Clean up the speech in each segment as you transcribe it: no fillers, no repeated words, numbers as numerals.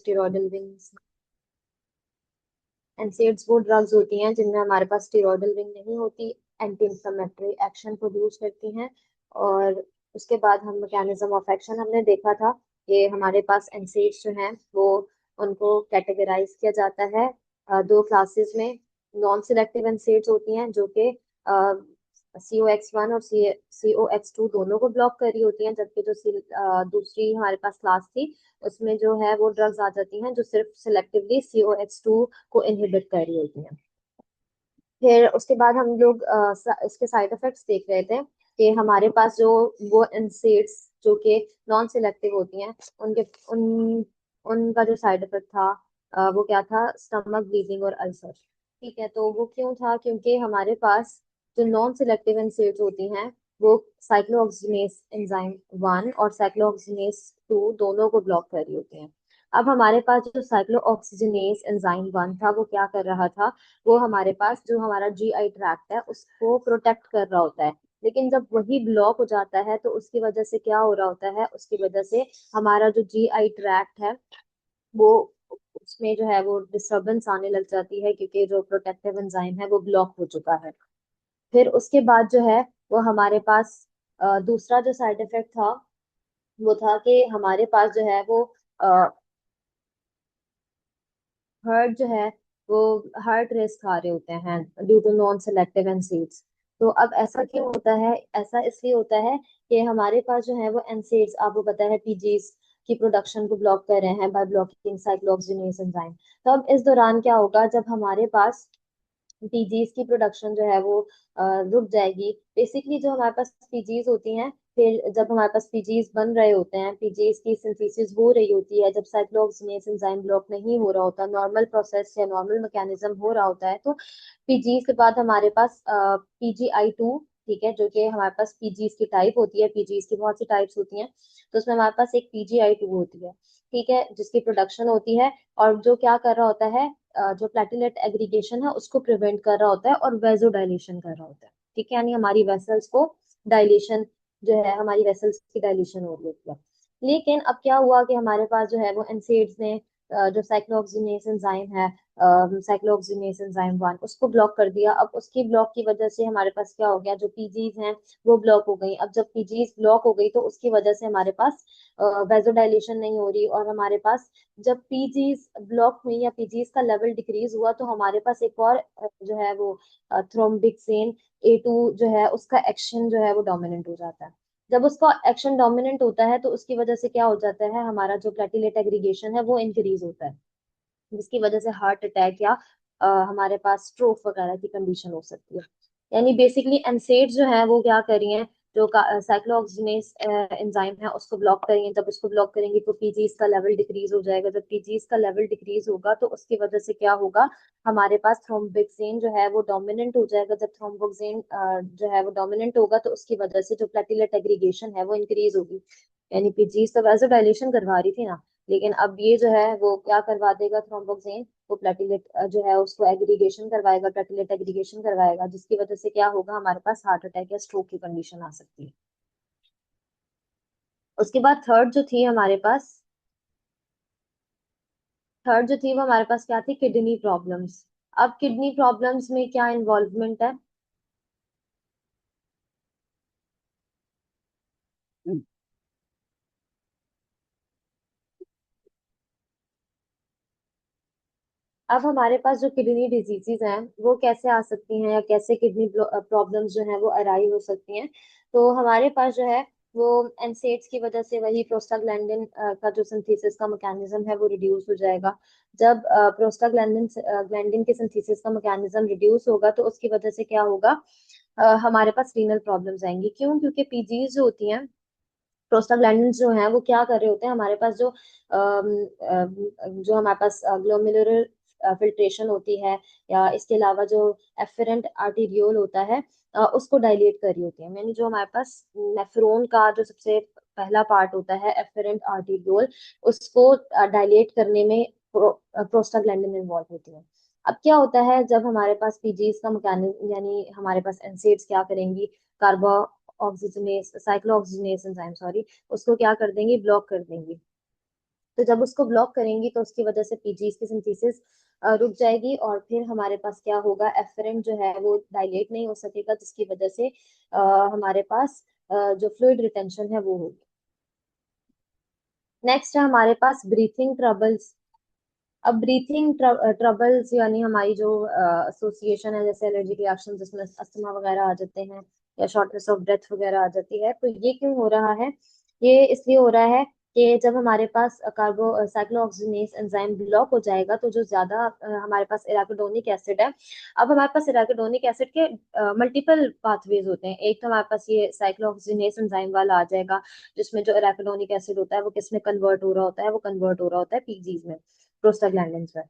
Steroidal wings. NSAIDs वो drugs होती हैं जिनमें हमारे पास स्टेरॉयडल विंग नहीं होती, एंटी इंफ्लेमेटरी एक्शन प्रोड्यूस करती हैं। और उसके बाद हम मैकेनिज्म ऑफ एक्शन हमने देखा था कि हमारे पास एनसेड्स जो हैं वो उनको कैटेगराइज किया जाता है दो क्लासेस में। नॉन सिलेक्टिव एनसेड्स होती हैं जो कि CO X1 और CO X2 दोनों को ब्लॉक कर रही होती हैं, जबकि जो दूसरी हमारे पास क्लास थी उसमें जो है वो ड्रग्स आ जाती हैं जो सिर्फ सिलेक्टिवली CO H2 को इनहिबिट कर रही होती हैं। फिर उसके बाद हम लोग इसके साइड इफेक्ट्स देख रहे थे कि हमारे पास जो वो एनसेड्स जो कि नॉन सिलेक्टिव होती हैं उनके उन उनका जो साइड इफेक्ट था वो क्या था, स्टमक ब्लीडिंग और अल्सर। ठीक है, तो वो क्यों था? क्योंकि हमारे पास जो नॉन सिलेक्टिव एनसेड्स होती हैं वो साइक्लोऑक्सीजिनेस एंजाइम 1 और साइक्लोऑक्सीजिनेस 2 दोनों को ब्लॉक कर रही होती हैं। अब हमारे पास जो साइक्लोऑक्सीजिनेस एंजाइम 1 था वो क्या कर रहा था, वो हमारे पास जो हमारा GI ट्रैक्ट है उसको प्रोटेक्ट कर रहा होता है। लेकिन जब वही ब्लॉक हो जाता है तो उसकी वजह से क्या हो रहा होता है, उसकी वजह से हमारा जो GI ट्रैक्ट है वो उसमें जो है वो डिस्टरबेंस आने लग जाती है, क्योंकि जो प्रोटेक्टिव एंजाइम है वो ब्लॉक हो चुका है। फिर उसके बाद जो है वो हमारे पास दूसरा जो साइड इफेक्ट था वो था कि हमारे पास जो है वो हार्ट जो है वो हार्ट रेस खा रहे होते हैं ड्यू टू नॉन सेलेक्टिव एनसीड्स। तो अब ऐसा क्यों होता है? ऐसा इसलिए होता है कि हमारे पास जो है वो एनसीड्स, आपको पता है, पीजीज की प्रोडक्शन को ब्लॉक कर रहे हैं बाय ब्लॉकिंग साइक्लोऑक्सीजिनेस एंजाइम। तो अब इस दौरान क्या होगा, जब हमारे पास पीजीज की प्रोडक्शन जो है वो रुक जाएगी। बेसिकली जो हमारे पास पीजीज होती हैं, फिर जब हमारे पास पीजीज बन रहे होते हैं, पीजीज की सिंथेसिस हो रही होती है, जब साइक्लोऑक्सीजिनेस एंजाइम ब्लॉक नहीं हो रहा होता, नॉर्मल प्रोसेस या नॉर्मल मैकेनिज्म हो रहा होता है, तो पीजीज के बाद हमारे पास PGI2, ठीक है, जो कि हमारे पास पीजीज की टाइप होती है। पीजीज की बहुत सी टाइप्स होती हैं, तो उसमें हमारे पास एक PGI2 होती है, ठीक है, जिसकी प्रोडक्शन होती है। और जो क्या कर रहा होता है, जो प्लेटलेट एग्रीगेशन है उसको प्रिवेंट कर रहा होता है और वेजो डायलेशन कर रहा होता है। ठीक है, यानी हमारी वेसल्स को डायलेशन जो है, हमारी वेसल्स की डायलेशन हो रही होती है। लेकिन अब क्या हुआ कि हमारे पास जो है वो एनसेड्स ने जो साइक्लोऑक्सीजिनेस एंजाइम है, साइक्लोऑक्सीजिनेस एंजाइम 1, उसको ब्लॉक कर दिया। अब उसकी ब्लॉक की वजह से हमारे पास क्या हो गया, जो पीजीज हैं वो ब्लॉक हो गई। अब जब पीजीज ब्लॉक हो गई तो उसकी वजह से हमारे पास वेजोडाइलेशन नहीं हो रही, और हमारे पास जब पीजीज ब्लॉक हुई या पीजीज का लेवल डिक्रीज हुआ तो हमारे पास एक और जो है वो थ्रोम्बिक्सेन A2 जो है उसका एक्शन जो है वो डोमिनेंट हो जाता है। जब उसका एक्शन डोमिनेंट होता है तो उसकी वजह से क्या हो जाता है, हमारा जो प्लेटलेट एग्रीगेशन है वो इंक्रीज होता है, जिसकी वजह से हार्ट अटैक या हमारे पास स्ट्रोक वगैरह की कंडीशन हो सकती है। यानी बेसिकली एनसेड जो है वो क्या कर रही हैं, जो साइक्लोऑक्सीजिनेस एंजाइम है उसको ब्लॉक करेंगे। जब उसको ब्लॉक करेंगे तो पीजीज का लेवल डिक्रीज हो जाएगा। जब पीजीज का लेवल डिक्रीज होगा तो उसकी वजह से क्या होगा, हमारे पास थ्रोम्बिक्सेन जो है वो डोमिनेंट हो जाएगा। जब थ्रोम्बोक्सेन जो है वो डोमिनेंट होगा तो उसकी वजह से जो प्लेटलेट एग्रीगेशन है वो इंक्रीज होगी। यानी पीजीज तो वैसे डायलेशन करवा रही थी ना, लेकिन अब ये जो है वो क्या करवा देगा, थ्रोम्बोक्सेन वो प्लेटलेट जो है उसको एग्रीगेशन करवाएगा, प्लेटलेट एग्रीगेशन करवाएगा, जिसकी वजह से क्या होगा, हमारे पास हार्ट अटैक या स्ट्रोक की कंडीशन आ सकती है। उसके बाद थर्ड जो थी हमारे पास, थर्ड जो थी वो हमारे पास क्या थी, किडनी प्रॉब्लम्स। अब किडनी प्रॉब्लम्स में क्या इन्वॉल्वमेंट है? अब हमारे पास जो किडनी डिजीजेज हैं वो कैसे आ सकती हैं, या कैसे किडनी प्रॉब्लम्स जो हैं वो अराइज हो सकती हैं? तो हमारे पास जो है वो एनसेड्स की वजह से वही प्रोस्टाग्लैंडिन का जो सिंथेसिस का मैकेनिज्म है वो रिड्यूस हो जाएगा। जब प्रोस्टाग्लैंडिन ग्लैंडिन के सिंथेसिस का मैकेनिज्म रिड्यूस होगा तो उसकी वजह से क्या होगा, हमारे पास रीनल प्रॉब्लम्स आएंगी। क्यों? क्योंकि पीजीज जो होती हैं, प्रोस्टाग्लैंडिन्स जो हैं वो क्या कर रहे होते हैं, हमारे पास जो जो हमारे पास ग्लोमेरुलर फिल्ट्रेशन होती है, या इसके अलावा जो एफरेंट आर्टीरियोल होता है उसको डायलेट कर रही होती है। यानी जो हमारे पास नेफ्रॉन का जो सबसे पहला पार्ट होता है एफरेंट आर्टीरियोल, उसको डायलेट करने में प्रोस्टाग्लैंडिन इन्वॉल्व होती है। अब क्या होता है, जब हमारे पास पीजीज का मैकेनिज्म, यानी हमारे पास एनसेड्स क्या करेंगी, कार्बो ऑक्सीजनेस साइक्लोऑक्सीजनेस एंजाइम, सॉरी, उसको क्या कर देंगी, ब्लॉक कर देंगी। तो जब उसको ब्लॉक करेंगी तो उसकी वजह से पीजीज की सिंथेसिस रुक जाएगी, और फिर हमारे पास क्या होगा, एफरेंट जो है वो डायलेट नहीं हो सकेगा, जिसकी वजह से अ, हमारे पास जो फ्लूइड रिटेंशन है वो होगी। नेक्स्ट है हमारे पास ब्रीथिंग ट्रबल्स। अब ब्रीथिंग ट्रबल्स यानी हमारी जो एसोसिएशन है, जैसे एलर्जिक रिएक्शन जिसमें अस्थमा वगैरह आ जाते हैं या शॉर्टनेस ऑफ ब्रेथ वगैरह आ जाती है, तो ये क्यों हो रहा है? ये इसलिए हो रहा है कि जब हमारे पास कार्बो साइक्लोऑक्सीजिनेज एंजाइम ब्लॉक हो जाएगा, तो जो ज्यादा हमारे पास इराकिडोनिक एसिड है। अब हमारे पास इराकिडोनिक एसिड के मल्टीपल पाथवेज होते हैं। एक तो हमारे पास ये साइक्लोऑक्सीजिनेज एंजाइम वाला आ जाएगा, जिसमें जो इराकिडोनिक एसिड होता है वो किस में कन्वर्ट हो रहा होता है, वो कन्वर्ट हो रहा होता है पीजीज में, प्रोस्टाग्लैंडिन्स में।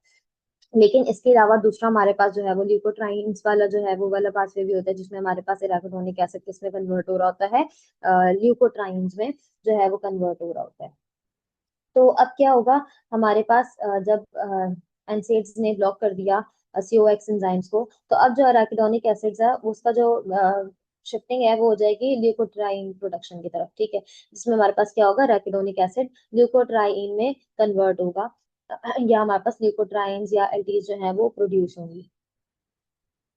लेकिन इसके अलावा दूसरा हमारे पास जो है वो ल्यूकोट्राइन्स वाला जो है वो वाला पाथवे भी होता है, जिसमें हमारे पास इराकिडोनिक एसिड किसमें कन्वर्ट हो रहा होता है, ल्यूकोट्राइन्स में जो है वो कन्वर्ट हो रहा होता है। तो अब क्या होगा, हमारे पास जब एनसेड्स ने ब्लॉक कर दिया सीओएक्स एंजाइम्स को, तो अब जो अराकिडोनिक एसिड्स है उसका जो शिफ्टिंग है वो हो जाएगी ल्यूकोट्राइन प्रोडक्शन की तरफ, ठीक है, जिसमें हमारे पास क्या होगा, अराकिडोनिक एसिड ल्यूकोट्राइन में कन्वर्ट होगा, या हमारे पास ल्यूकोट्राइन्स या एल्टीज जो है वो प्रोड्यूस होंगी।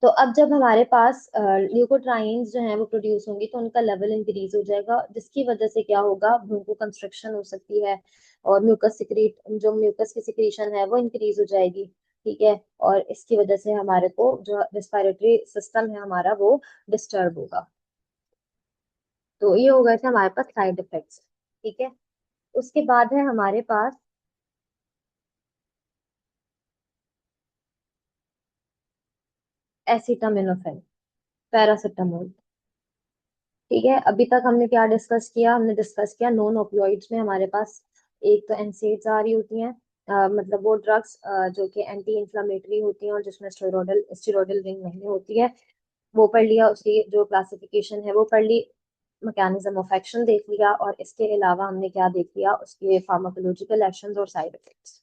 तो अब जब हमारे पास ल्यूकोट्राइन्स जो है वो प्रोड्यूस होंगी, तो उनका लेवल इंक्रीज हो जाएगा, जिसकी वजह से क्या होगा, ब्रोंको कंस्ट्रक्शन हो सकती है, और म्यूकस सिक्रीट जो म्यूकस की सिक्रीशन है वो इंक्रीज हो जाएगी, ठीक है। और इसकी वजह से हमारे को जो रेस्पिरेटरी सिस्टम है हमारा वो डिस्टर्ब होगा। तो ये हो गए थे हमारे पास साइड इफेक्ट्स, ठीक है। उसके बाद है हमारे पास एसिटामिनोफेन, पैरासिटामोल, ठीक है। अभी तक हमने क्या डिस्कस किया, हमने डिस्कस किया नॉन ओपियोइड्स में हमारे पास एक तो एनसेड्स आ रही होती हैं, मतलब वो ड्रग्स जो कि एंटी इंफ्लामेटरी होती हैं और जिसमें स्टेरॉयडल स्टेरॉयडल रिंग नहीं होती है, वो पढ़ लिया, उसकी जो क्लासिफिकेशन है वो पढ़ ली, मैकेनिज्म ऑफ एक्शन देख लिया, और इसके अलावा हमने क्या देख लिया, उसके फार्माकोलॉजिकल एक्शंस और साइड इफेक्ट्स।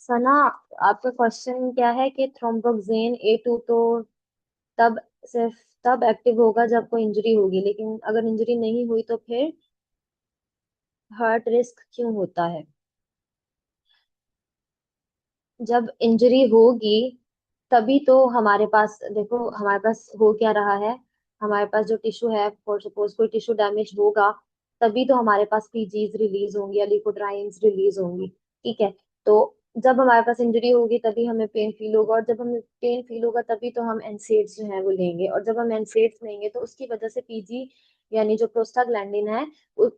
सना, आपका क्वेश्चन क्या है कि थ्रोम्बोक्सेन A2 तो तब सिर्फ तब एक्टिव होगा जब कोई इंजरी होगी, लेकिन अगर इंजरी नहीं हुई तो फिर हार्ट रिस्क क्यों होता है? जब इंजरी होगी तभी तो हमारे पास, देखो हमारे पास हो क्या रहा है, हमारे पास जो टिश्यू है, फॉर सपोज कोई टिश्यू डैमेज होगा, तभी तो हमारे पास पीजीज रिलीज होंगी या लिकोट्राइन्स रिलीज होंगी, ठीक है। तो जब हमारे पास इंजरी होगी तभी हमें पेन फील होगा, और जब हमें पेन फील होगा तभी तो हम एनसेड्स जो है वो लेंगे, और जब हम एनसेड्स लेंगे तो उसकी वजह से पीजी यानी जो प्रोस्टाग्लैंडिन है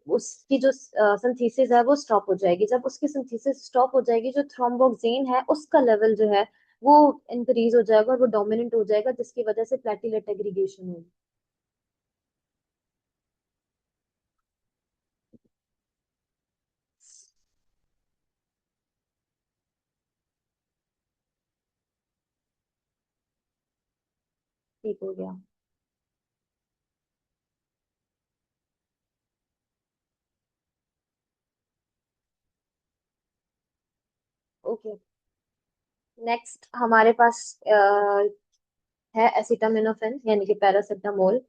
उसकी जो सिंथेसिस है वो स्टॉप हो जाएगी। जब उसकी सिंथेसिस स्टॉप हो जाएगी, जो थ्रोम्बोक्सेन है उसका लेवल जो है वो इंक्रीज हो जाएगा और वो डोमिनेंट हो जाएगा, जिसकी वजह से प्लेटलेट एग्रीगेशन होगी। ठीक हो गया। ओके, नेक्स्ट हमारे पास है एसिटामिनोफेन यानी कि पैरासिटामोल।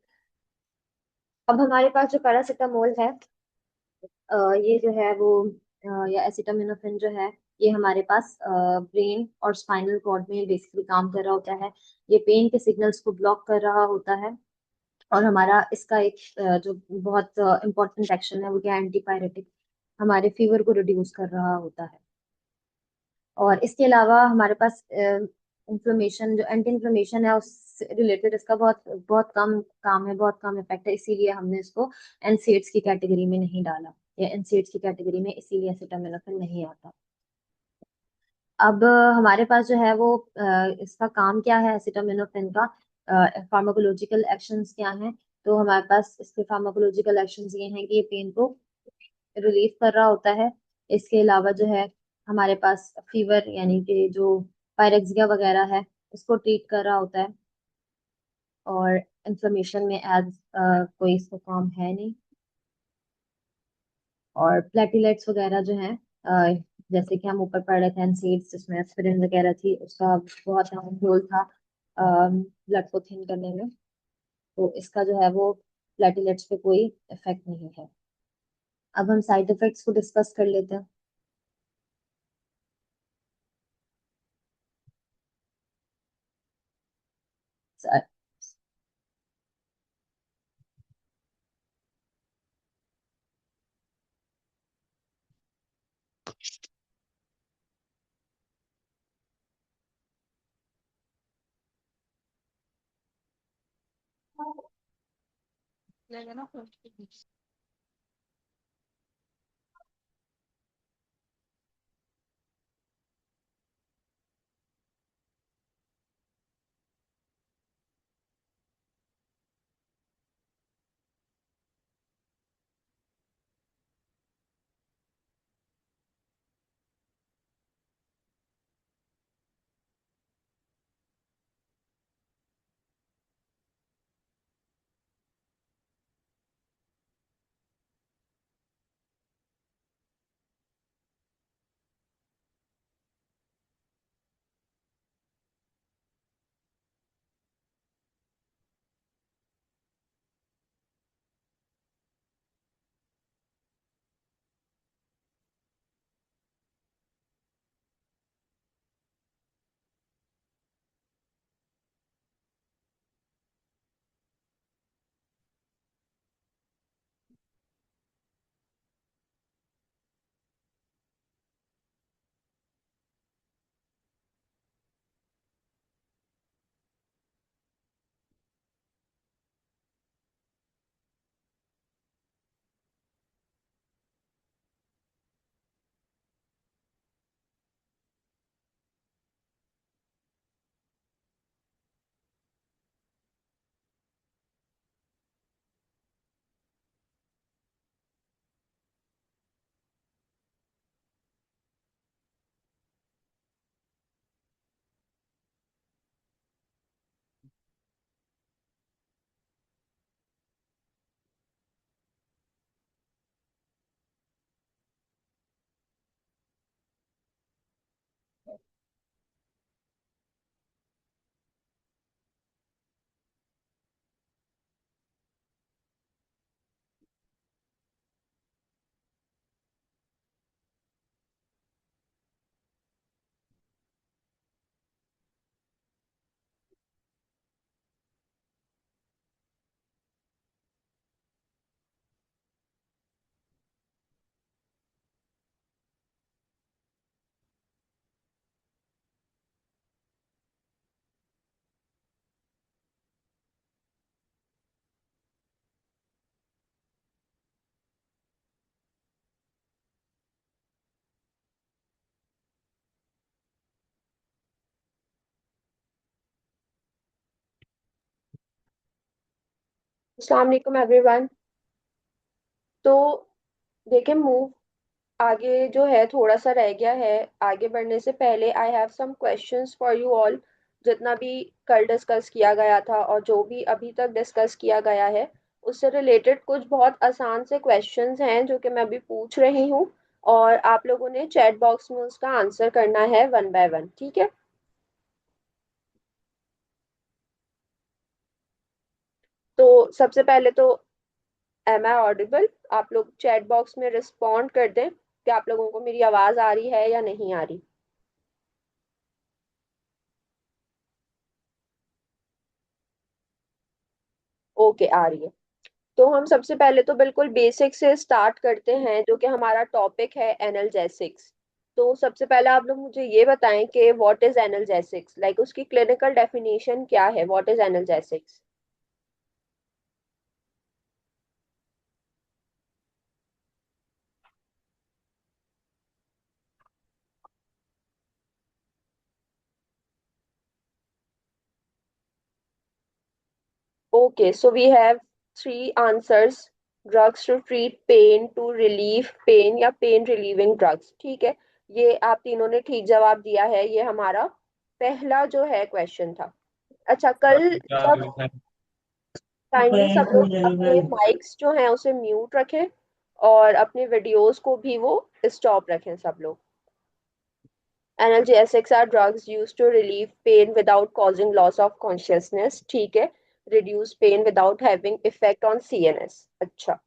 अब हमारे पास जो पैरासिटामोल है, ये जो है वो या एसिटामिनोफेन जो है, ये हमारे पास ब्रेन और स्पाइनल कॉर्ड में बेसिकली काम कर रहा होता है। ये पेन के सिग्नल्स को ब्लॉक कर रहा होता है, और हमारा इसका एक जो बहुत इंपॉर्टेंट एक्शन है वो क्या, एंटीपायरेटिक, हमारे फीवर को रिड्यूस कर रहा होता है। और इसके अलावा हमारे पास इंफ्लेमेशन, जो एंटी इंफ्लेमेशन है उस रिलेटेड इसका बहुत बहुत कम काम है, बहुत कम इफेक्ट है, इसीलिए हमने इसको एनसेड्स की कैटेगरी में नहीं डाला, या एनसेड्स की कैटेगरी में इसीलिए एसिटामिनोफेन नहीं आता। अब हमारे पास जो है वो इसका काम क्या है एसिटामिनोफेन का, फार्माकोलॉजिकल एक्शंस क्या हैं? तो हमारे पास इसके फार्माकोलॉजिकल एक्शंस ये हैं कि ये पेन को रिलीफ कर रहा होता है। इसके अलावा जो है हमारे पास फीवर यानी कि जो पायरेक्सिया वगैरह है उसको ट्रीट कर रहा होता है, और इन्फ्लेमेशन में एज कोई इसका काम है नहीं। और प्लेटिलेट्स वगैरह जो हैं, जैसे कि हम ऊपर पढ़ रहे थे एनसीड्स जिसमें एस्पिरिन वगैरह थी, उसका बहुत अहम रोल था ब्लड को थिन करने में। तो इसका जो है वो प्लेटिलेट्स पे कोई इफेक्ट नहीं है। अब हम साइड इफेक्ट्स को डिस्कस कर लेते हैं। अस्सलाम वालेकुम एवरीवन। तो देखें, मूव आगे जो है थोड़ा सा रह गया है। आगे बढ़ने से पहले I have some questions for you all. जितना भी कल डिस्कस किया गया था और जो भी अभी तक डिस्कस किया गया है उससे रिलेटेड कुछ बहुत आसान से क्वेश्चंस हैं जो कि मैं अभी पूछ रही हूँ, और आप लोगों ने चैट बॉक्स में उसका आंसर करना है वन बाय वन, ठीक है? तो सबसे पहले तो, एम आई ऑडिबल? आप लोग चैट बॉक्स में रिस्पॉन्ड कर दें कि आप लोगों को मेरी आवाज आ रही है या नहीं आ रही। ओके, आ रही है। तो हम सबसे पहले तो बिल्कुल बेसिक से स्टार्ट करते हैं, जो कि हमारा टॉपिक है एनाल्जेसिक्स। तो सबसे पहले आप लोग मुझे ये बताएं कि व्हाट इज एनाल्जेसिक्स, लाइक उसकी क्लिनिकल डेफिनेशन क्या है, what is analgesics? Okay, so we have three answers: drugs to treat pain, to relieve pain, या पेन रिलीविंग ड्रग्स। ठीक है, ये आप तीनों ने ठीक जवाब दिया है। ये हमारा पहला जो है क्वेश्चन था। अच्छा, कल सब काइंडली सब लोग अपने माइक्स जो हैं उसे म्यूट रखें और अपने वीडियोस को भी वो स्टॉप रखें सब लोग। Analgesics are drugs used to relieve pain without causing loss of consciousness, ठीक है। reduce pain without having effect on CNS। अच्छा।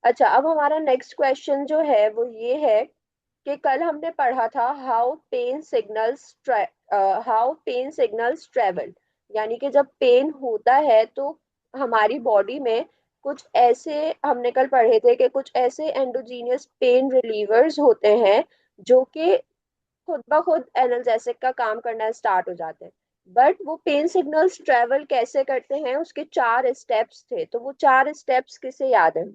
अच्छा, अब हमारा नेक्स्ट क्वेश्चन जो है वो ये है कि कल हमने पढ़ा था हाउ पेन सिग्नल्स ट्रेवल, यानी कि जब पेन होता है तो हमारी बॉडी में कुछ ऐसे, हमने कल पढ़े थे कि कुछ ऐसे एंडोजीनियस पेन रिलीवर्स होते हैं जो कि खुद ब खुद एनाल्जेसिक का काम करना स्टार्ट हो जाते हैं। बट वो पेन सिग्नल्स ट्रेवल कैसे करते हैं, उसके 4 स्टेप्स थे, तो वो 4 स्टेप्स किसे याद है?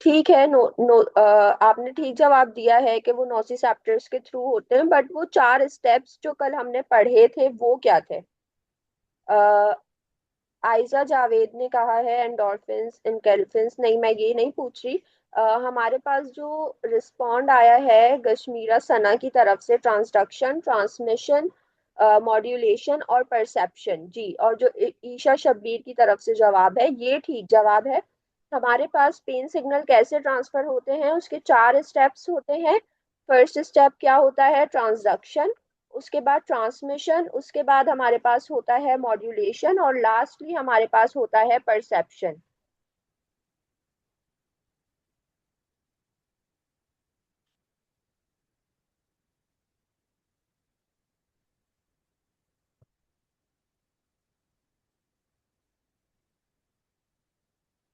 ठीक है, नो नो, आपने ठीक जवाब दिया है कि वो नोसिसेप्टर्स के थ्रू होते हैं, बट वो 4 स्टेप्स जो कल हमने पढ़े थे वो क्या थे? आयजा जावेद ने कहा है एंडोर्फिन्स इनकेल्फिन्स, नहीं मैं ये नहीं पूछ रही। हमारे पास जो रिस्पॉन्ड आया है गशमीरा सना की तरफ से, ट्रांसडक्शन, ट्रांसमिशन, मॉड्यूलेशन और परसेप्शन, जी, और जो ईशा शब्बीर की तरफ से जवाब है ये ठीक जवाब है। हमारे पास पेन सिग्नल कैसे ट्रांसफर होते हैं, उसके 4 स्टेप्स होते हैं। फर्स्ट स्टेप क्या होता है? ट्रांसडक्शन। उसके बाद ट्रांसमिशन, उसके बाद हमारे पास होता है मॉड्यूलेशन, और लास्टली हमारे पास होता है परसेप्शन।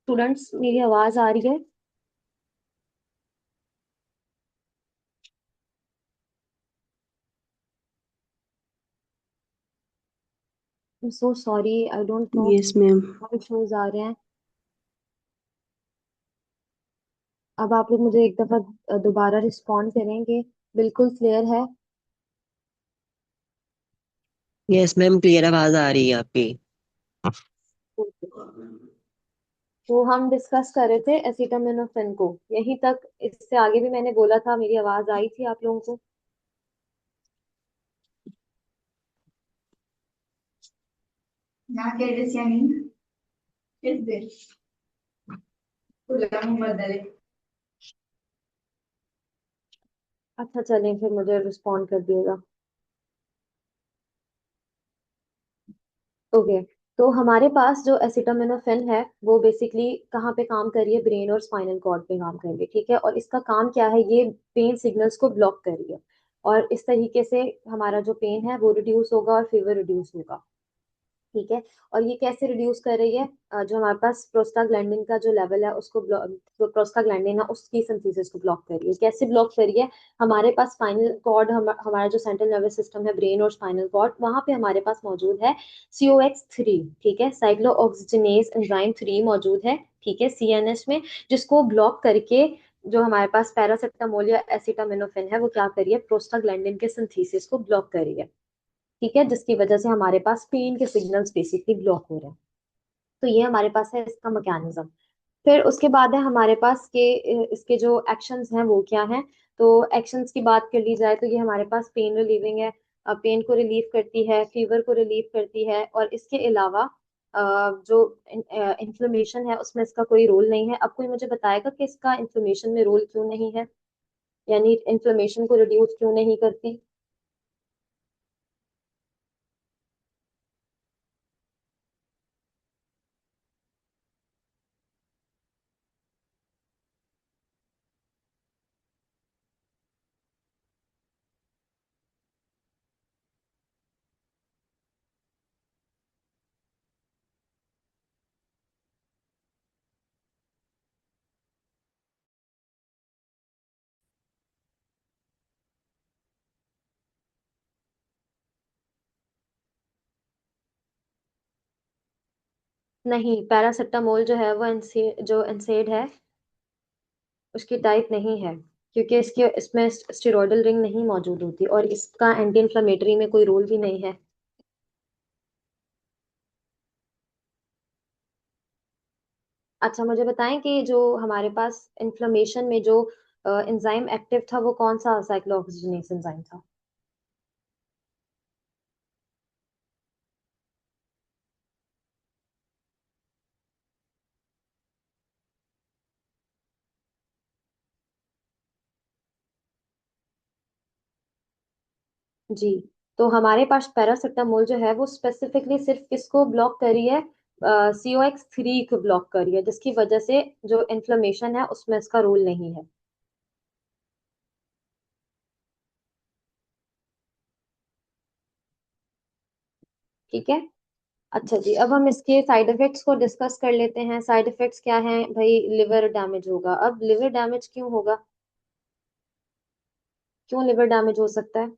स्टूडेंट्स, मेरी आवाज आ रही है? So sorry, I don't know, yes ma'am. Issues आ रहे हैं। अब आप लोग मुझे एक दफा दोबारा रिस्पॉन्ड करेंगे? बिल्कुल क्लियर है? यस मैम, क्लियर आवाज आ रही है आपकी। तो हम डिस्कस कर रहे थे एसिटामिनोफेन को, यहीं तक। इससे आगे भी मैंने बोला था, मेरी आवाज आई थी आप लोगों को? यहाँ के एड्रेस या नहीं किस देश को बदले। अच्छा, चलें फिर, मुझे रिस्पॉन्ड कर दिएगा। ओके। तो हमारे पास जो एसिटामिनोफेन है वो बेसिकली कहाँ पे काम कर रही है? ब्रेन और स्पाइनल कॉर्ड पे काम कर रही है, ठीक है। और इसका काम क्या है? ये पेन सिग्नल्स को ब्लॉक कर रही है, और इस तरीके से हमारा जो पेन है वो रिड्यूस होगा और फीवर रिड्यूस होगा, ठीक है। और ये कैसे रिड्यूस कर रही है? जो हमारे पास प्रोस्टाग्लैंडिन का जो लेवल है उसको जो प्रोस्टाग्लैंडिन है उसकी सिंथेसिस को ब्लॉक कर रही है। कैसे ब्लॉक कर रही है? हमारे पास स्पाइनल कॉर्ड, हमारा जो सेंट्रल नर्वस सिस्टम है, ब्रेन और स्पाइनल कॉर्ड, वहां पे हमारे पास मौजूद है COX3, ठीक है, साइक्लोऑक्सीजनेज एंजाइम 3 मौजूद है, ठीक है, CNS में, जिसको ब्लॉक करके जो हमारे पास पैरासिटामोल या एसिटामिनोफेन है वो क्या कर रही है? प्रोस्टाग्लैंडिन के सिंथेसिस को ब्लॉक कर रही है, ठीक है, जिसकी वजह से हमारे पास पेन के सिग्नल्स बेसिकली ब्लॉक हो रहे हैं। तो ये हमारे पास है इसका मैकेनिज्म। फिर उसके बाद है हमारे पास के इसके जो एक्शंस हैं वो क्या हैं? तो एक्शंस की बात कर ली जाए तो ये हमारे पास पेन रिलीविंग है, पेन को रिलीव करती है, फीवर को रिलीव करती है, और इसके अलावा जो इन्फ्लेमेशन है उसमें इसका कोई रोल नहीं है। अब कोई मुझे बताएगा कि इसका इन्फ्लेमेशन में रोल क्यों नहीं है, यानी इन्फ्लेमेशन को रिड्यूस क्यों नहीं करती? नहीं, पैरासिटामोल जो है वो जो एनसेड है उसकी टाइप नहीं है, क्योंकि इसके इसमें स्टेरॉयडल रिंग नहीं मौजूद होती, और इसका एंटी इन्फ्लेमेटरी में कोई रोल भी नहीं है। अच्छा, मुझे बताएं कि जो हमारे पास इन्फ्लेमेशन में जो एंजाइम एक्टिव था वो कौन सा साइक्लोऑक्सीजनेस एंजाइम था? जी, तो हमारे पास पैरासिटामोल जो है वो स्पेसिफिकली सिर्फ किसको ब्लॉक कर रही है? CO X3 को ब्लॉक कर रही है, जिसकी वजह से जो इन्फ्लेमेशन है उसमें इसका रोल नहीं है। ठीक है। अच्छा जी, अब हम इसके साइड इफेक्ट्स को डिस्कस कर लेते हैं। साइड इफेक्ट्स क्या हैं भाई? लिवर डैमेज होगा। अब लिवर डैमेज क्यों होगा? क्यों लिवर डैमेज हो सकता है?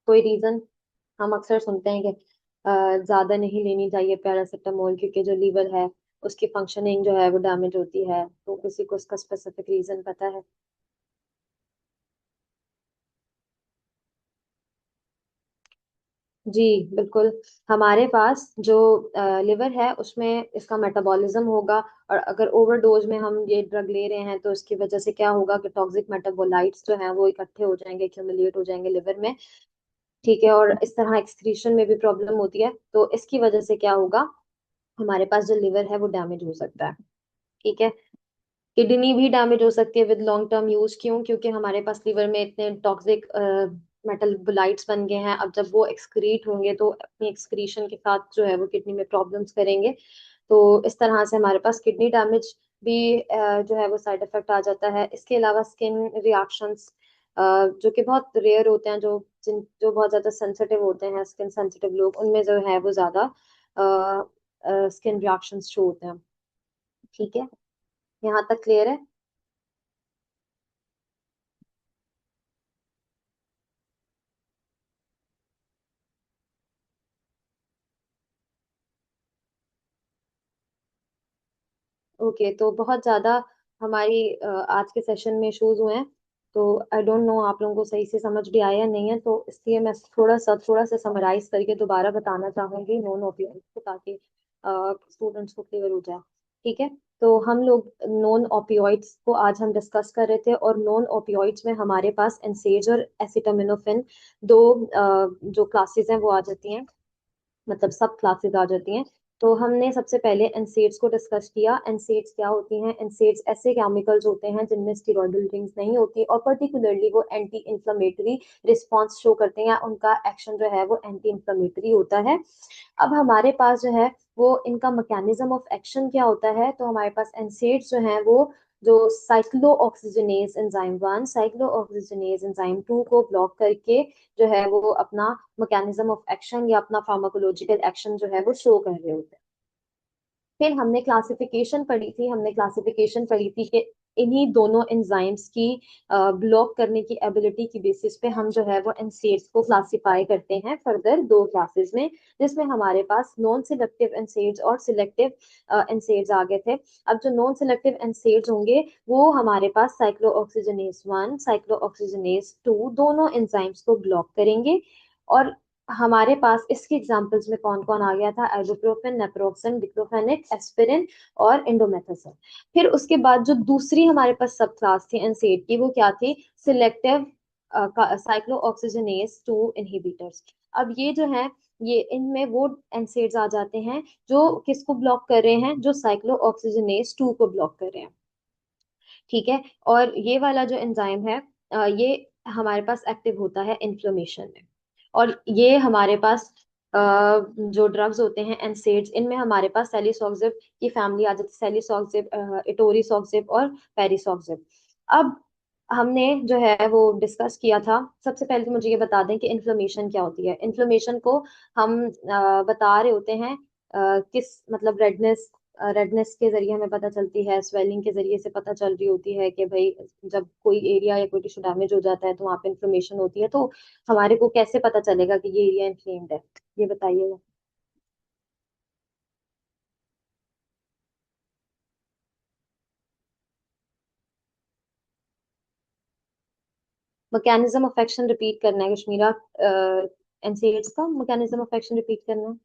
कोई रीजन? हम अक्सर सुनते हैं कि ज्यादा नहीं लेनी चाहिए पैरासिटामोल, क्योंकि जो लीवर है उसकी फंक्शनिंग जो है वो डैमेज होती है। तो किसी को उसका स्पेसिफिक रीजन पता है? जी बिल्कुल। हमारे पास जो लिवर है उसमें इसका मेटाबॉलिज्म होगा, और अगर ओवरडोज में हम ये ड्रग ले रहे हैं तो इसकी वजह से क्या होगा कि टॉक्सिक मेटाबोलाइट्स जो हैं वो इकट्ठे हो जाएंगे, एक्यूमुलेट हो जाएंगे लिवर में। ठीक है, और इस तरह एक्सक्रीशन में भी प्रॉब्लम होती है। तो इसकी वजह से क्या होगा? हमारे पास जो लिवर है वो डैमेज हो सकता है। ठीक है। किडनी भी डैमेज हो सकती है विद लॉन्ग टर्म यूज। क्यों? क्योंकि हमारे पास लिवर में इतने टॉक्सिक मेटाबोलाइट्स बन गए हैं। अब जब वो एक्सक्रीट होंगे तो अपनी एक्सक्रीशन के साथ जो है वो किडनी में प्रॉब्लम्स करेंगे। तो इस तरह से हमारे पास किडनी डैमेज भी जो है वो साइड इफेक्ट आ जाता है। इसके अलावा स्किन रिएक्शंस जो कि बहुत रेयर होते हैं, जो बहुत ज्यादा सेंसिटिव होते हैं, स्किन सेंसिटिव लोग, उनमें जो है वो ज्यादा स्किन रिएक्शंस शो होते हैं। ठीक है, यहाँ तक क्लियर है? ओके, तो बहुत ज्यादा हमारी आज के सेशन में इश्यूज हुए हैं। तो आई डोंट नो आप लोगों को सही से समझ भी आया या नहीं है, तो इसलिए मैं थोड़ा सा समराइज करके दोबारा बताना चाहूंगी नॉन ओपियोइड्स को, ताकि स्टूडेंट्स को क्लियर हो जाए। ठीक है। तो हम लोग नॉन ओपियोइड्स को आज हम डिस्कस कर रहे थे, और नॉन ओपियोइड्स में हमारे पास एनसेज और एसिटामिनोफेन दो जो क्लासेस हैं वो आ जाती हैं, मतलब सब क्लासेस आ जाती हैं। तो हमने सबसे पहले एनसेड्स को डिस्कस किया। एनसेड्स क्या होती हैं? एनसेड्स ऐसे केमिकल्स होते हैं जिनमें स्टेरॉयडल रिंग्स नहीं होती, और पर्टिकुलरली वो एंटी इंफ्लेमेटरी रिस्पॉन्स शो करते हैं। उनका एक्शन जो है वो एंटी इंफ्लेमेटरी होता है। अब हमारे पास जो है वो इनका मैकेनिज्म ऑफ एक्शन क्या होता है? तो हमारे पास एनसेड्स जो हैं वो जो साइक्लोऑक्सीजनेज एंजाइम 1 साइक्लोऑक्सीजनेज एंजाइम 2 को ब्लॉक करके जो है वो अपना मैकेनिज्म ऑफ एक्शन या अपना फार्माकोलॉजिकल एक्शन जो है वो शो कर रहे होते हैं। फिर हमने क्लासिफिकेशन पढ़ी थी कि इन्हीं दोनों एंजाइम्स की ब्लॉक करने की एबिलिटी की बेसिस पे हम जो है वो एनसेड्स को क्लासिफाई करते हैं फर्दर दो क्लासेस में, जिसमें हमारे पास नॉन सिलेक्टिव एनसेड्स और सिलेक्टिव एनसेड्स आ गए थे। अब जो नॉन सिलेक्टिव एनसेड्स होंगे वो हमारे पास साइक्लोऑक्सीजनेज 1 साइक्लोऑक्सीजनेज 2 दोनों एंजाइम्स को ब्लॉक करेंगे। और हमारे पास इसके एग्जांपल्स में कौन कौन आ गया था? ibuprofen, नेप्रोक्सन, डिक्लोफेनेक, एस्पिरिन और इंडोमेथासन। फिर उसके बाद जो दूसरी हमारे पास सब क्लास थी एनसेड की, वो क्या थी? Selective cyclooxygenase 2 inhibitors. अब ये जो है, ये इनमें वो एनसेड्स आ जाते हैं जो किसको ब्लॉक कर रहे हैं? जो साइक्लोऑक्सीजनेज 2 को ब्लॉक कर रहे हैं। ठीक है। और ये वाला जो एंजाइम है ये हमारे पास एक्टिव होता है इन्फ्लेमेशन में। और ये हमारे पास जो ड्रग्स होते हैं एनसेड्स, इनमें हमारे पास सेलिसोक्सिब की फैमिली आ जाती है। सेलिसोक्सिब, इटोरीसोक्सिब और पेरिसोक्सिब। अब हमने जो है वो डिस्कस किया था। सबसे पहले तो मुझे ये बता दें कि इन्फ्लेमेशन क्या होती है। इन्फ्लेमेशन को हम बता रहे होते हैं किस मतलब रेडनेस के जरिए हमें पता चलती है, स्वेलिंग के जरिए से पता चल रही होती है कि भाई जब कोई एरिया या कोई टिश्यू डैमेज हो जाता है तो वहां पे इन्फ्लेमेशन होती है। तो हमारे को कैसे पता चलेगा कि ये एरिया इन्फ्लेम्ड है? ये बताइएगा। मैकेनिज्म ऑफ एक्शन रिपीट करना है कश्मीरा। एनसीएड्स का मैकेनिज्म ऑफ एक्शन रिपीट करना है।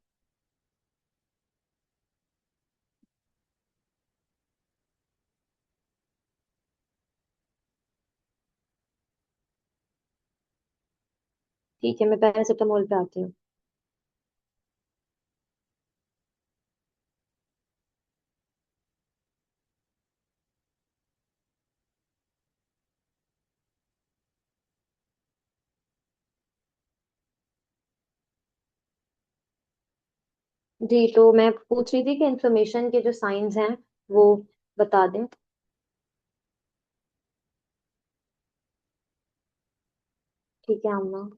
ठीक है, मैं पैरासिटामोल पे आती हूँ। जी, तो मैं पूछ रही थी कि इन्फ्लेमेशन के जो साइंस हैं वो बता दें। ठीक है आमना।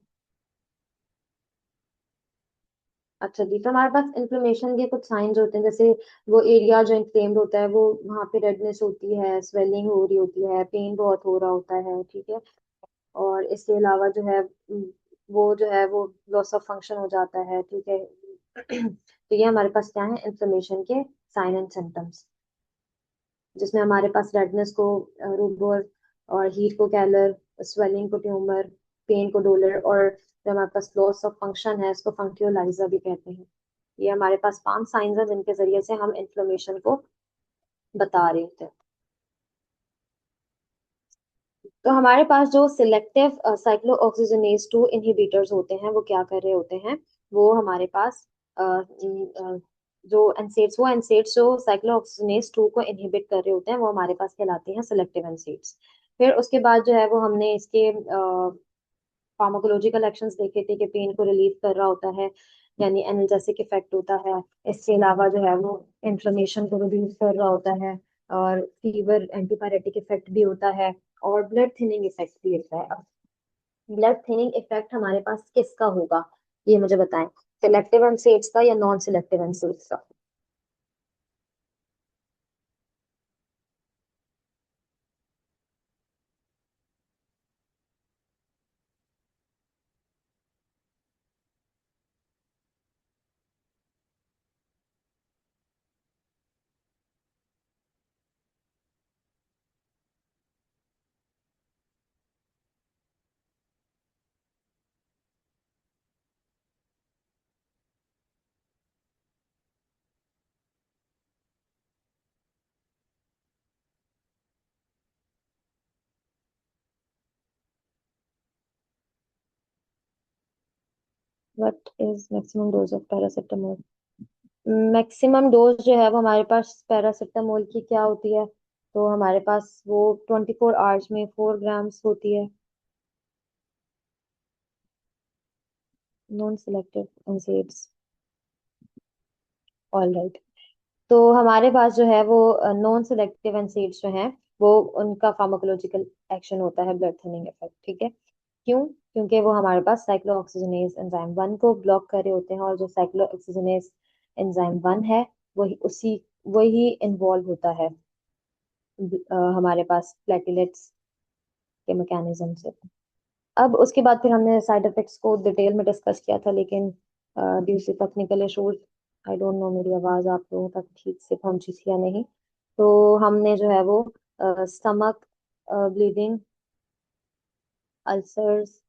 अच्छा जी, तो हमारे पास इन्फ्लेमेशन के कुछ साइंस होते हैं, जैसे वो एरिया जो इन्फ्लेम्ड होता है वो वहाँ पे रेडनेस होती है, स्वेलिंग हो रही होती है, पेन बहुत हो रहा होता है, ठीक है। और इसके अलावा जो है वो जो है वो लॉस ऑफ फंक्शन हो जाता है, ठीक है। तो ये हमारे पास क्या है, इन्फ्लेमेशन के साइन एंड सिम्टम्स, जिसमें हमारे पास रेडनेस को रूबोर, और हीट को कैलर, स्वेलिंग को ट्यूमर, पेन को डोलर, और जो हमारे पास लॉस ऑफ फंक्शन है उसको फंक्टियोलाइजा भी कहते हैं। ये हमारे पास 5 साइंस हैं जिनके जरिए से हम इन्फ्लेमेशन को बता रहे थे। तो हमारे पास जो सिलेक्टिव साइक्लोऑक्सीजनेज 2 इनहिबिटर्स होते हैं वो क्या कर रहे होते हैं, वो हमारे पास जो एनसेड्स, वो एनसेड्स जो साइक्लोऑक्सीजनेज 2 को इनहिबिट कर रहे होते हैं वो हमारे पास कहलाते हैं सिलेक्टिव एनसेड्स। फिर उसके बाद जो है वो हमने इसके फार्माकोलॉजिकल एक्शंस देखे थे कि पेन को रिलीव कर रहा होता है, यानी एनाल्जेसिक इफेक्ट होता है। इसके अलावा जो है वो इन्फ्लेमेशन को रिड्यूस कर रहा होता है, और फीवर एंटीपायरेटिक इफेक्ट भी होता है, और ब्लड थिनिंग इफेक्ट भी होता है। अब ब्लड थिनिंग इफेक्ट हमारे पास किसका होगा, ये मुझे बताएं, सिलेक्टिव एनसेड्स का या नॉन सिलेक्टिव एनसेड्स का? What is maximum dose of paracetamol? Maximum dose जो है वो हमारे पास पैरासिटामोल की क्या होती है, तो हमारे पास वो 24 आवर्स में 4 ग्राम्स होती है। Non selective NSAIDs, all right. तो हमारे पास जो है वो नॉन सिलेक्टिव एनसेड्स जो हैं वो, उनका फार्माकोलॉजिकल एक्शन होता है ब्लड थिनिंग इफेक्ट, ठीक है। क्यों? क्योंकि वो हमारे पास साइक्लोऑक्सीजनेज एंजाइम 1 को ब्लॉक कर रहे होते हैं, और जो साइक्लोऑक्सीजनेज एंजाइम 1 है वही इन्वॉल्व होता है हमारे पास प्लेटलेट्स के मैकेनिज्म से। अब उसके बाद फिर हमने साइड इफेक्ट्स को डिटेल में डिस्कस किया था, लेकिन due to technical issues, I don't know मेरी आवाज़ आप लोगों तक ठीक से पहुंची थी या नहीं, तो हमने जो है वो स्टमक ब्लीडिंग, अल्सर्स,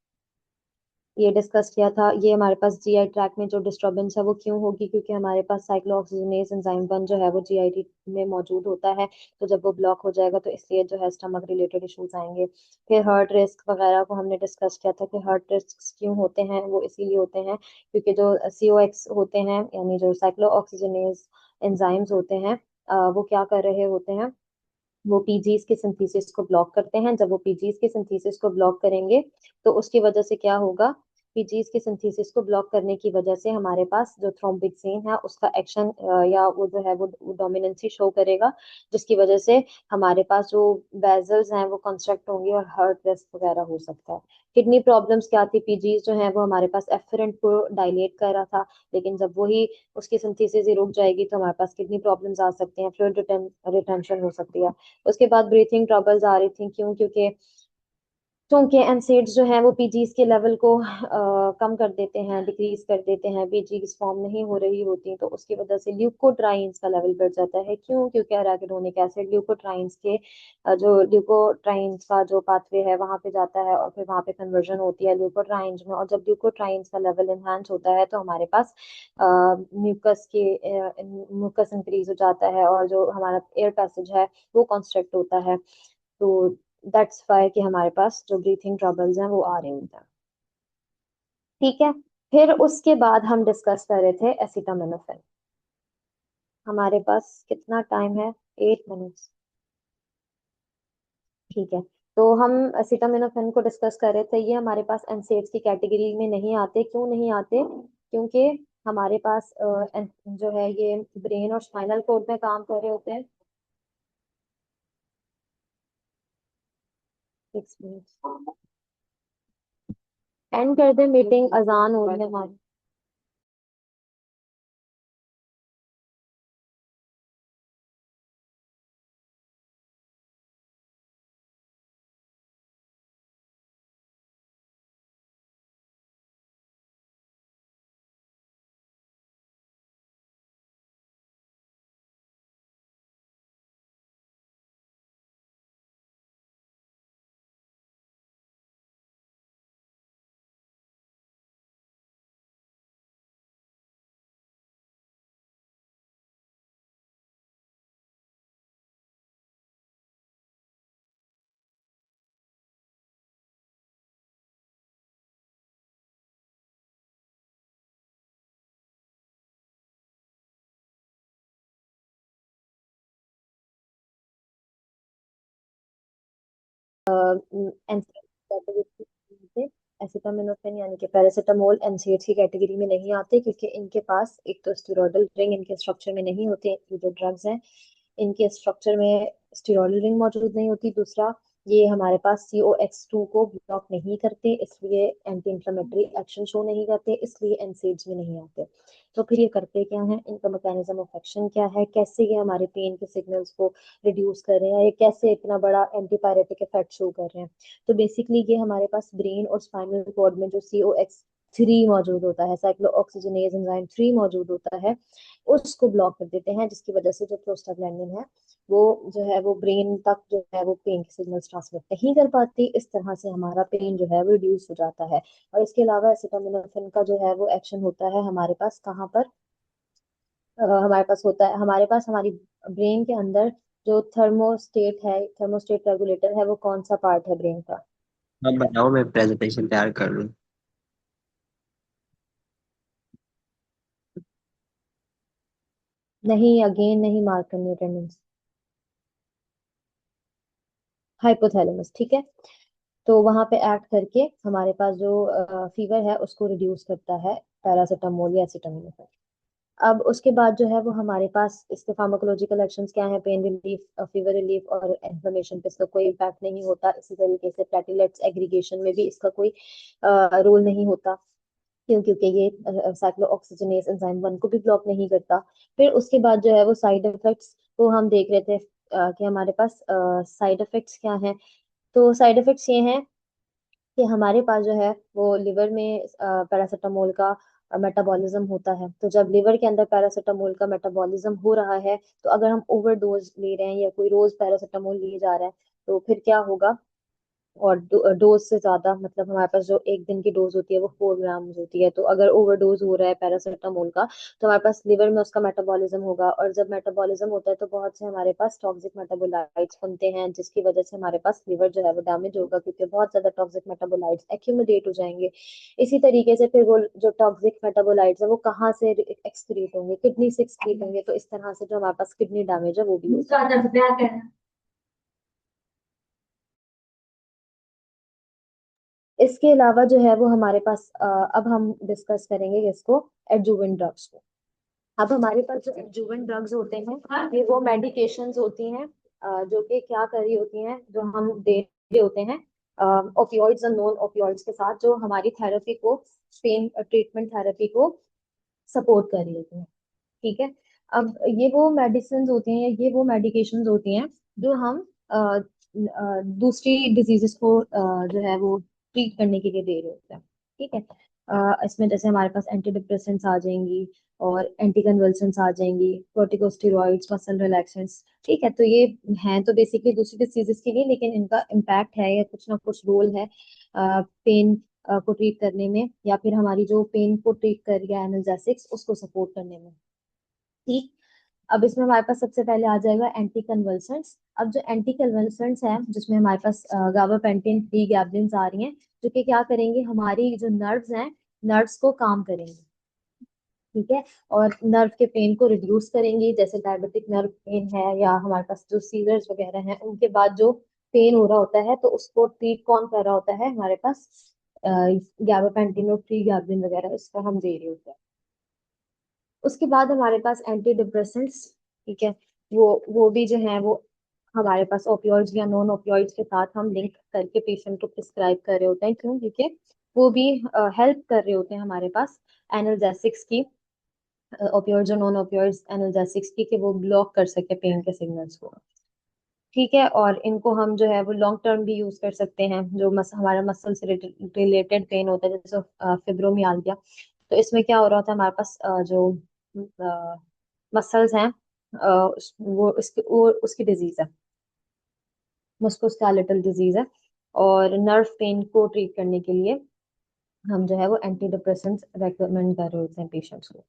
ये डिस्कस किया था। ये हमारे पास जीआई ट्रैक में जो डिस्टरबेंस है वो क्यों होगी, क्योंकि हमारे पास साइक्लोऑक्सीजनेज एंजाइम 1 जो है वो जीआईटी में मौजूद होता है, तो जब वो ब्लॉक हो जाएगा तो इसलिए जो है स्टमक रिलेटेड इश्यूज आएंगे। फिर हार्ट रिस्क वगैरह को हमने डिस्कस किया था कि हार्ट रिस्क क्यों होते हैं, वो इसीलिए होते हैं क्योंकि जो सीओएक्स होते हैं, यानी जो साइक्लोऑक्सीजनेज एंजाइम्स होते हैं, वो क्या कर रहे होते हैं, वो पीजीज के सिंथेसिस को ब्लॉक करते हैं। जब वो पीजीज के सिंथेसिस को ब्लॉक करेंगे तो उसकी वजह से क्या होगा, पीजीज के सिंथेसिस को ब्लॉक करने की वजह से हमारे पास जो थ्रोम्बिक्सिन है उसका एक्शन या वो जो है वो डोमिनेंसी शो करेगा, जिसकी वजह से हमारे पास जो वेजल्स हैं वो कंस्ट्रक्ट होंगे और हार्ट रेस्ट वगैरह हो सकता है। किडनी प्रॉब्लम्स क्या थी, पीजीज जो है वो हमारे पास एफरेंट को डायलेट कर रहा था, लेकिन जब वही उसकी सिंथेसिस ही रुक जाएगी तो हमारे पास किडनी प्रॉब्लम्स आ सकते हैं, फ्लूइड रिटेंशन हो सकती है। उसके बाद ब्रीथिंग ट्रबल्स आ रही थी, क्यों? क्योंकि एनसेड्स जो है वो पीजीज के लेवल को कम कर देते हैं, डिक्रीज कर देते हैं, पीजीज फॉर्म नहीं हो रही होती, तो उसकी वजह से ल्यूकोट्राइन्स का लेवल बढ़ जाता है। क्यों? क्योंकि अराकिडोनिक एसिड ल्यूकोट्राइन्स के जो ल्यूकोट्राइन्स का जो पाथवे है वहां पे जाता है, और फिर वहां पे कन्वर्जन होती है ल्यूकोट्राइन्स में, और जब ल्यूकोट्राइन्स का लेवल एनहांस होता है तो हमारे पास म्यूकस इंक्रीज हो जाता है, और जो हमारा एयर पैसेज है वो कंस्ट्रक्ट होता है। तो दैट्स वाई कि हमारे पास जो ब्रीथिंग ट्रबल्स हैं वो आ रहे होते हैं। ठीक है। फिर उसके बाद हम डिस्कस कर रहे थे एसिटामिनोफेन। हमारे पास कितना टाइम है? 8 मिनट्स। ठीक है। तो हम एसिटामिनोफेन को डिस्कस कर रहे थे। ये हमारे पास एनसेड्स की कैटेगरी में नहीं आते। क्यों नहीं आते? क्योंकि हमारे पास जो है ये ब्रेन और स्पाइनल कोड में काम कर रहे होते हैं। 6 मिनट्स। एंड कर दे मीटिंग, अजान हो रही है हमारी। एसिटामिनोफेन यानी कि पैरासीटामोल एनसेड्स की कैटेगरी में नहीं आते, क्योंकि इनके पास एक तो स्टेरॉयडल रिंग इनके स्ट्रक्चर में नहीं होते। ये जो ड्रग्स हैं इनके स्ट्रक्चर में स्टेरॉयडल रिंग मौजूद नहीं होती। दूसरा, ये हमारे पास COX2 को ब्लॉक नहीं करते, इसलिए एंटी इंफ्लेमेटरी एक्शन शो नहीं करते, इसलिए एनसेड्स में नहीं आते। तो फिर ये करते क्या है? इनका मैकेनिज्म ऑफ एक्शन क्या है? कैसे ये हमारे पेन के सिग्नल्स को रिड्यूस कर रहे हैं? ये कैसे इतना बड़ा एंटीपायरेटिक इफेक्ट शो कर रहे हैं? तो बेसिकली ये हमारे पास ब्रेन और स्पाइनल कॉर्ड में जो COX3 मौजूद होता है, साइक्लोऑक्सीजनेज एंजाइम 3 मौजूद होता है, उसको ब्लॉक कर देते हैं, जिसकी वजह से जो प्रोस्टाग्लैंडिन है वो जो है वो ब्रेन तक जो है वो पेन के सिग्नल्स ट्रांसमिट नहीं कर पाती। इस तरह से हमारा पेन जो है वो रिड्यूस हो जाता है। और इसके अलावा एसिटामिनोफेन का जो है वो एक्शन होता है हमारे पास कहाँ पर? हमारे पास होता है, हमारे पास हमारी ब्रेन के अंदर जो थर्मोस्टेट है, थर्मोस्टेट रेगुलेटर है, वो कौन सा पार्ट है ब्रेन का? अब बताओ, मैं प्रेजेंटेशन तैयार कर लूँ। नहीं, अगेन नहीं मार्क करनी अटेंडेंस। हाइपोथैलेमस, ठीक है। तो वहां पे एक्ट करके हमारे पास जो फीवर है उसको रिड्यूस करता है पैरासीटामोल या एसिटामिनोफेन। अब उसके बाद जो है वो हमारे पास इसके फार्माकोलॉजिकल एक्शंस क्या है? पेन रिलीफ, फीवर रिलीफ और इन्फ्लेमेशन पे इसका कोई इम्पैक्ट नहीं होता। इसी तरीके से प्लेटलेट्स एग्रीगेशन में भी इसका कोई रोल नहीं होता। क्यों? क्योंकि ये साइक्लोऑक्सीजनेज एंजाइम 1 को भी ब्लॉक नहीं करता। फिर उसके बाद जो है वो साइड इफेक्ट्स को हम देख रहे थे कि हमारे पास साइड इफेक्ट्स क्या हैं। तो साइड इफेक्ट्स ये हैं कि हमारे पास जो है वो लिवर में पैरासीटामोल का मेटाबॉलिज्म होता है। तो जब लिवर के अंदर पैरासीटामोल का मेटाबॉलिज्म हो रहा है, तो अगर हम ओवरडोज ले रहे हैं या कोई रोज पैरासीटामोल लिए जा रहा है, तो फिर क्या होगा? और डोज से ज्यादा, मतलब हमारे पास जो एक दिन की डोज होती है वो 4 ग्राम होती है। तो अगर ओवरडोज हो रहा है पैरासीटामोल का, तो हमारे पास लिवर में उसका मेटाबॉलिज्म होगा, और जब मेटाबॉलिज्म होता है तो बहुत से हमारे पास टॉक्सिक मेटाबोलाइट्स बनते हैं, जिसकी वजह से हमारे पास लिवर जो है वो डैमेज होगा, क्योंकि बहुत ज्यादा टॉक्सिक मेटाबोलाइट्स एक्यूमुलेट हो जाएंगे। इसी तरीके से फिर वो जो टॉक्सिक मेटाबोलाइट्स है वो कहाँ से एक्सक्रीट होंगे? किडनी से एक्सक्रीट होंगे। तो इस तरह से जो हमारे पास किडनी डैमेज है वो भी होगा। इसके अलावा जो है वो हमारे पास अब हम डिस्कस करेंगे इसको, एडजुवेंट ड्रग्स को। अब हमारे पास जो एडजुवेंट ड्रग्स होते हैं ये वो मेडिकेशंस होती हैं जो कि क्या कर रही होती हैं, जो हम दे रहे होते हैं ओपियोइड्स और नॉन ओपियोइड्स के साथ, जो हमारी थेरेपी को, पेन ट्रीटमेंट थेरेपी को सपोर्ट कर रही होती हैं। ठीक है। अब ये वो मेडिसिन होती हैं, ये वो मेडिकेशंस होती हैं जो हम दूसरी डिजीजेस को जो है वो ट्रीट करने के लिए दे रहे होते हैं। ठीक है। इसमें जैसे हमारे पास एंटी डिप्रेसेंट्स आ जाएंगी और एंटी कन्वल्सेंट्स आ जाएंगी, कॉर्टिकोस्टेरॉइड्स, मसल रिलैक्सेंट्स। ठीक है। तो ये हैं तो बेसिकली दूसरी डिजीजेस के लिए, लेकिन इनका इम्पैक्ट है या कुछ ना कुछ रोल है पेन को ट्रीट करने में, या फिर हमारी जो पेन को ट्रीट कर रही है एनाल्जेसिक्स उसको सपोर्ट करने में। ठीक। अब इसमें हमारे पास सबसे पहले आ जाएगा एंटी कन्वल्सेंट्स। अब जो एंटी कन्वल्सेंट्स है जिसमें हमारे पास गाबापेंटिन, प्रीगैबलिन्स आ रही हैं, जो कि क्या करेंगे? हमारी जो नर्व्स हैं नर्व्स को काम करेंगी, ठीक है, और नर्व के पेन को रिड्यूस करेंगी। जैसे डायबिटिक नर्व पेन है या हमारे पास जो सीजर्स वगैरह हैं, उनके बाद जो पेन हो रहा होता है तो उसको ट्रीट कौन कर रहा होता है, हमारे पास गैबापेंटिन और प्रीगाबालिन वगैरह इसका हम दे रहे होते हैं। उसके बाद हमारे पास एंटी डिप्रेसेंट्स, ठीक है, वो भी जो है वो हमारे पास ओपियोइड्स या नॉन ओपियोइड्स के साथ हम लिंक करके पेशेंट को प्रिस्क्राइब कर रहे होते हैं। क्यों? क्योंकि वो भी हेल्प कर रहे होते हैं हमारे पास एनाल्जेसिक्स की, ओपियोइड्स और नॉन ओपियोइड्स एनाल्जेसिक्स की, कि वो ब्लॉक कर सके पेन के सिग्नल्स को, ठीक है। और इनको हम जो है वो लॉन्ग टर्म भी यूज कर सकते हैं, जो हमारा मसल से रिलेटेड पेन होता है, जैसे फिब्रोमियाल्गिया। तो इसमें क्या हो रहा होता है, हमारे पास जो मसल्स हैं, वो उसकी डिजीज है, मस्कुलोस्केलेटल डिजीज है। और नर्व पेन को ट्रीट करने के लिए हम जो है वो एंटी डिप्रेसेंट्स रेकमेंड कर रहे होते हैं पेशेंट्स को।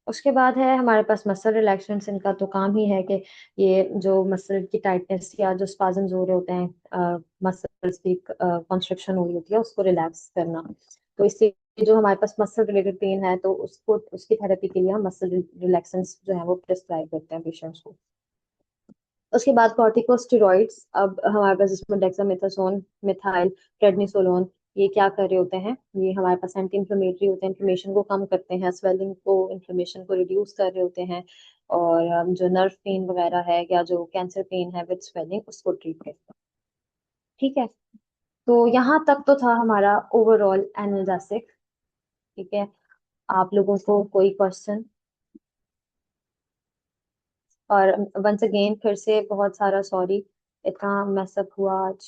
उसके बाद है हमारे पास मसल रिलैक्सेंट्स। इनका तो काम ही है कि ये जो मसल की टाइटनेस या जो स्पाजम्स हो रहे होते हैं, मसल्स की कॉन्स्ट्रिक्शन हो रही होती है, उसको रिलैक्स करना। तो इससे जो हमारे पास मसल रिलेटेड पेन है तो उसको उसकी थेरेपी के लिए हम मसल रिलैक्सेंट्स जो है वो प्रिस्क्राइब करते हैं पेशेंट्स को। उसके बाद कॉर्टिकोस्टेरॉइड्स। अब हमारे पास इसमें डेक्सामेथासोन, मिथाइल प्रेडनिसोलोन, ये क्या कर रहे होते हैं, ये हमारे पास एंटी इंफ्लेमेटरी होते हैं, इन्फ्लेमेशन को कम करते हैं, स्वेलिंग को, इन्फ्लेमेशन को रिड्यूस कर रहे होते हैं। और जो नर्व पेन वगैरह है या जो कैंसर पेन है विद स्वेलिंग, उसको ट्रीट करते हैं, ठीक है। तो यहाँ तक तो था हमारा ओवरऑल एनाल्जेसिक, ठीक है। आप लोगों को कोई क्वेश्चन? और वंस अगेन फिर से बहुत सारा सॉरी, इतना मैसअप हुआ आज।